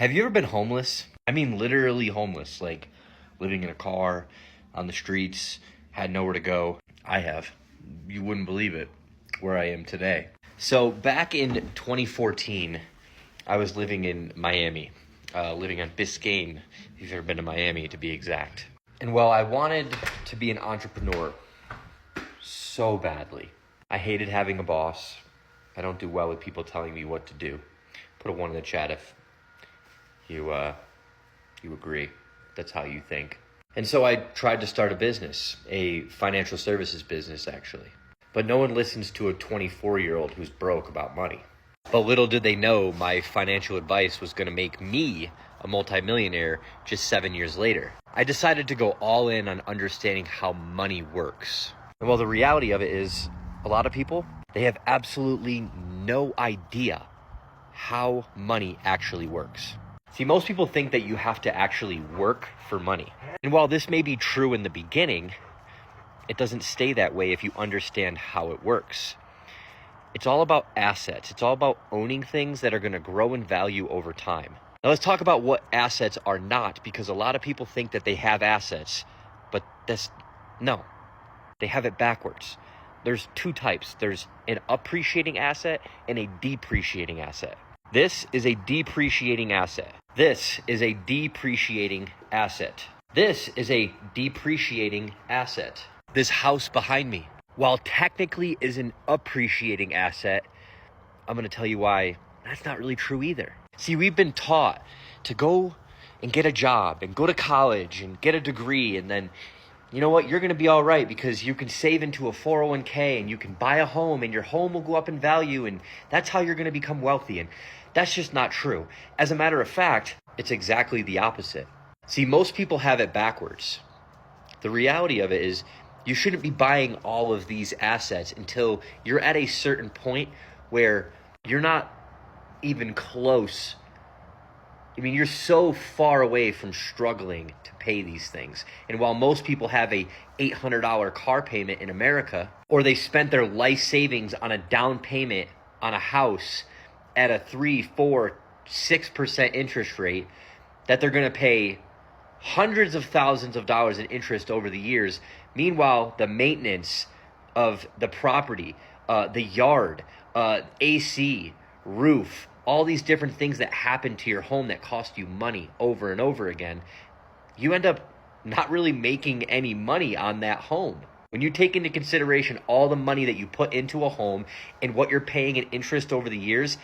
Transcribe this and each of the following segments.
Have you ever been homeless? I mean, literally homeless, like living in a car, on the streets, had nowhere to go. I have. You wouldn't believe it, where I am today. So back in 2014, I was living in Miami, living on Biscayne, if you've ever been to Miami to be exact. And well, I wanted to be an entrepreneur so badly. I hated having a boss. I don't do well with people telling me what to do. Put a 1 in the chat if you agree. That's how you think. And so I tried to start a business, a financial services business actually. But no one listens to a 24-year-old who's broke about money. But little did they know my financial advice was going to make me a multimillionaire just 7 years later. I decided to go all in on understanding how money works. And well, the reality of it is a lot of people, they have absolutely no idea how money actually works. See, most people think that you have to actually work for money. And while this may be true in the beginning, it doesn't stay that way if you understand how it works. It's all about assets. It's all about owning things that are going to grow in value over time. Now let's talk about what assets are not, because a lot of people think that they have assets, but no, they have it backwards. There's two types. There's an appreciating asset and a depreciating asset. This is a depreciating asset. This is a depreciating asset. This is a depreciating asset. This house behind me, while technically is an appreciating asset, I'm going to tell you why that's not really true either. See, we've been taught to go and get a job and go to college and get a degree, and then, you know what, you're going to be all right because you can save into a 401k and you can buy a home and your home will go up in value, and that's how you're going to become wealthy. And that's just not true. As a matter of fact, it's exactly the opposite. See, most people have it backwards. The reality of it is you shouldn't be buying all of these assets until you're at a certain point where you're not even close. I mean, you're so far away from struggling to pay these things. And while most people have a $800 car payment in America, or they spent their life savings on a down payment on a house at a 3, 4, 6% interest rate, that they're going to pay hundreds of thousands of dollars in interest over the years. Meanwhile, the maintenance of the property, the yard, AC, roof, all these different things that happen to your home that cost you money over and over again, you end up not really making any money on that home. When you take into consideration all the money that you put into a home and what you're paying in interest over the years,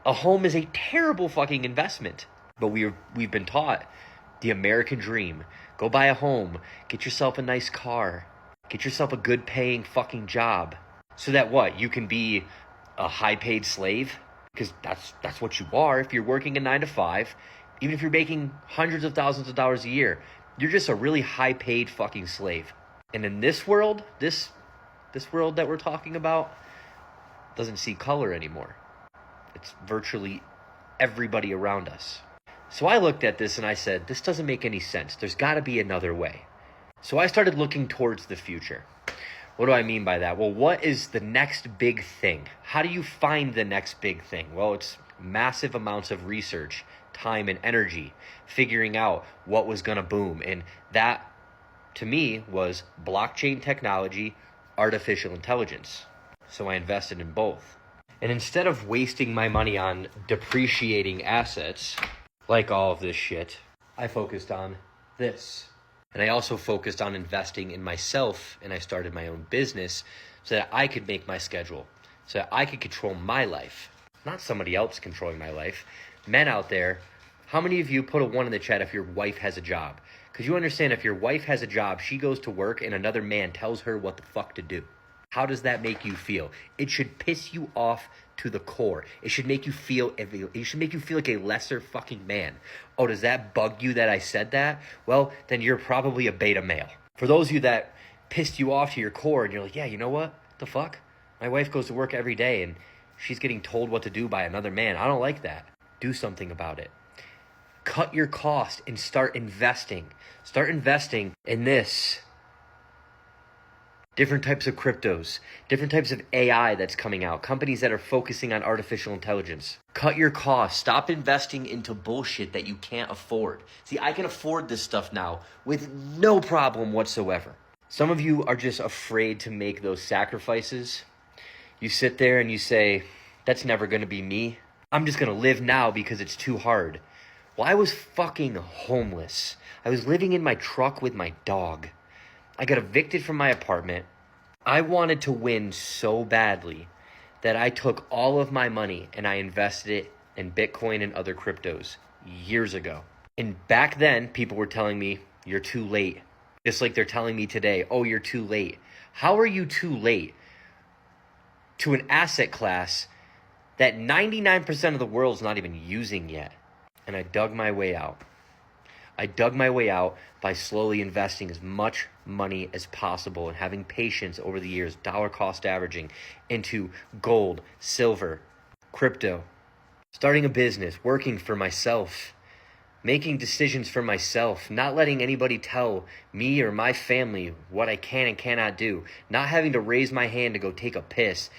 a home is a terrible fucking investment. But we've been taught the American dream. Go buy a home, get yourself a nice car, get yourself a good paying fucking job, so that what? You can be a high paid slave? Because that's what you are if you're working a 9 to 5. Even if you're making hundreds of thousands of dollars a year, you're just a really high paid fucking slave. And in this world, this world that we're talking about doesn't see color anymore. It's virtually everybody around us. So I looked at this and I said, this doesn't make any sense. There's got to be another way. So I started looking towards the future. What do I mean by that? Well, what is the next big thing? How do you find the next big thing? Well, it's massive amounts of research, time and energy, figuring out what was going to boom. And that, to me, was blockchain technology, artificial intelligence. So I invested in both. And instead of wasting my money on depreciating assets, like all of this shit, I focused on this. And I also focused on investing in myself, and I started my own business so that I could make my schedule, so that I could control my life, not somebody else controlling my life. Men out there, how many of you put a 1 in the chat if your wife has a job? Because you understand, if your wife has a job, she goes to work and another man tells her what the fuck to do. How does that make you feel? It should piss you off to the core. It should make you feel like a lesser fucking man. Oh, does that bug you that I said that? Well, then you're probably a beta male. For those of you that pissed you off to your core and you're like, yeah, you know what? The fuck? My wife goes to work every day and she's getting told what to do by another man. I don't like that. Do something about it. Cut your cost and start investing. Start investing in this different types of cryptos, different types of AI that's coming out, companies that are focusing on artificial intelligence. Cut your costs. Stop investing into bullshit that you can't afford. See, I can afford this stuff now with no problem whatsoever. Some of you are just afraid to make those sacrifices. You sit there and you say, that's never going to be me. I'm just going to live now because it's too hard. Well, I was fucking homeless. I was living in my truck with my dog. I got evicted from my apartment. I wanted to win so badly that I took all of my money and I invested it in Bitcoin and other cryptos years ago. And back then, people were telling me, you're too late. Just like they're telling me today, oh, you're too late. How are you too late to an asset class that 99% of the world's not even using yet? And I dug my way out. I dug my way out by slowly investing as much money as possible and having patience over the years, dollar cost averaging into gold, silver, crypto, starting a business, working for myself, making decisions for myself, not letting anybody tell me or my family what I can and cannot do, not having to raise my hand to go take a piss,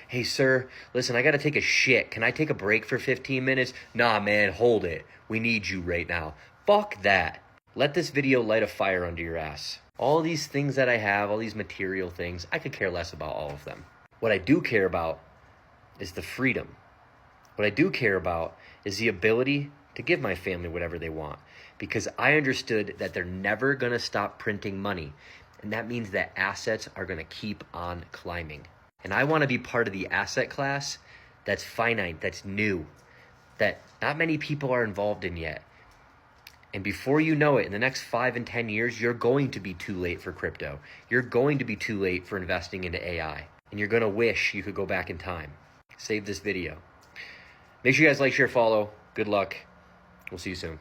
hey sir, listen, I gotta take a shit. Can I take a break for 15 minutes? Nah, man, hold it. We need you right now. Fuck that. Let this video light a fire under your ass. All these things that I have, all these material things, I could care less about all of them. What I do care about is the freedom. What I do care about is the ability to give my family whatever they want, because I understood that they're never going to stop printing money. And that means that assets are going to keep on climbing. And I want to be part of the asset class that's finite, that's new, that not many people are involved in yet. And before you know it, in the next 5 and 10 years, you're going to be too late for crypto. You're going to be too late for investing into AI. And you're going to wish you could go back in time. Save this video. Make sure you guys like, share, follow. Good luck. We'll see you soon.